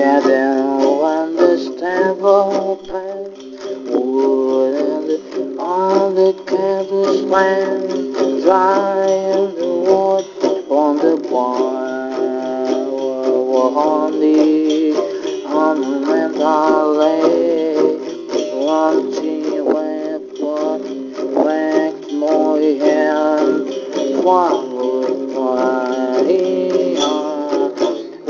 Getting when the stable pay wood on the campus land, dry in the wood on the bar, on the mental lake, launching with what wrecked my hand, what would fly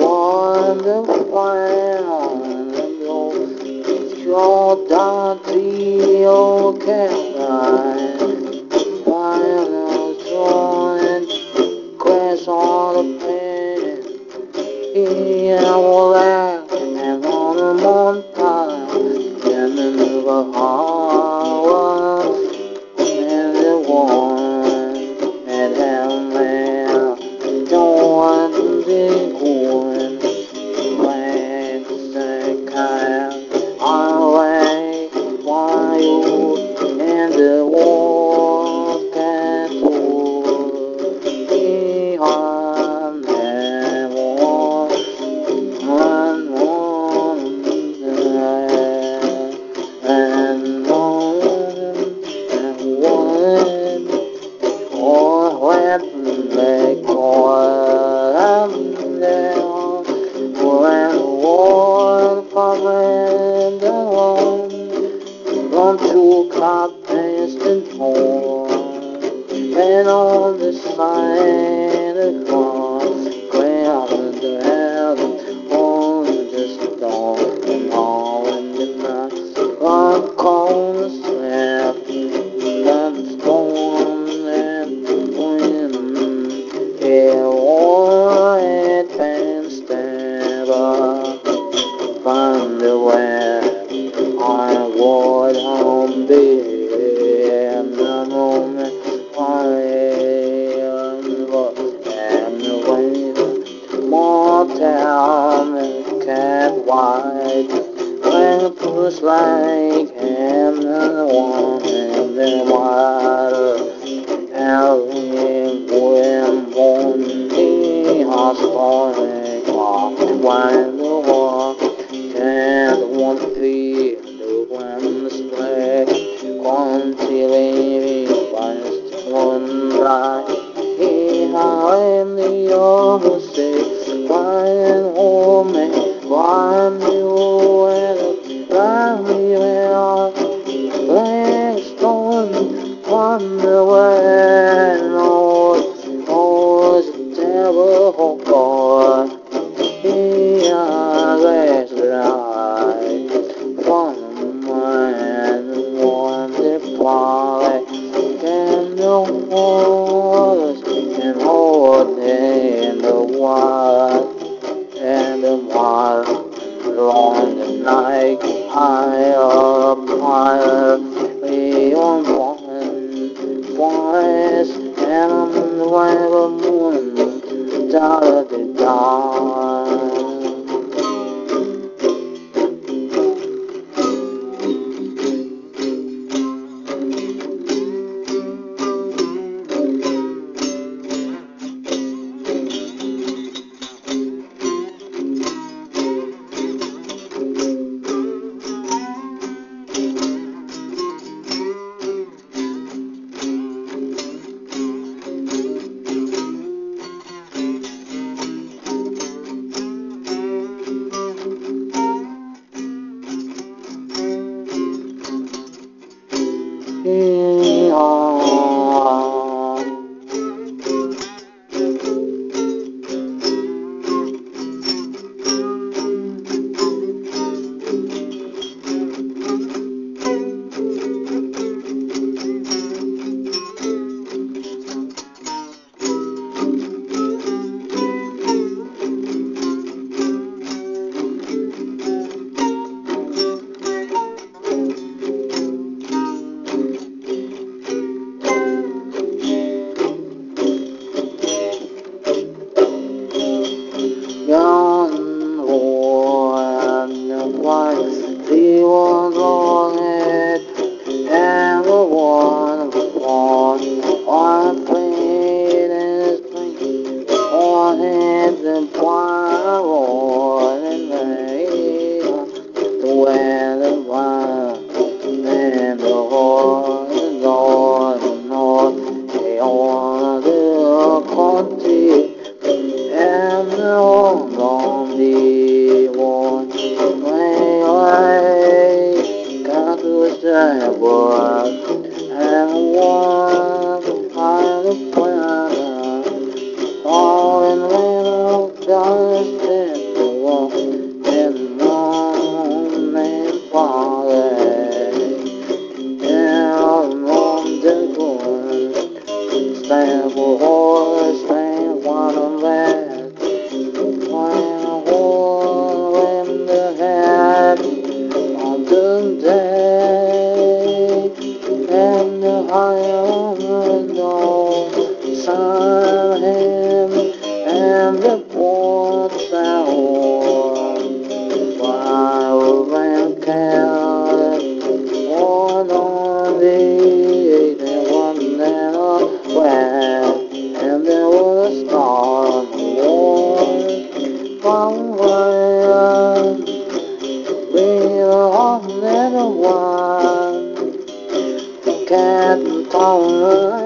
on the fire on the road, your dirty old Caroline, fire drawing, crash on the pen, yeah, all that, and on the montage, and in the harbor, and the one, and hell there, don't want to go. And on the side of the ground, the heaven, on the storm, and all in the night, I'm cold snap, and storm and wind, yeah, all it can stand up, find the way, I would home be, and the moment I am the way, more town and cat white, when push like him and one and then water, having when one the hospital, when the war, and one feel the wind spray, until it was one right. Behind the other say, flying home and flying you and flying me out. Blackstone on the way, oh, it's a terrible boy. Yeah, that's right. From man, one that fly, can no horse and hold in the water, and the water along the night, higher, we on one voice, and on the way of the moon, down at the dawn. Oh,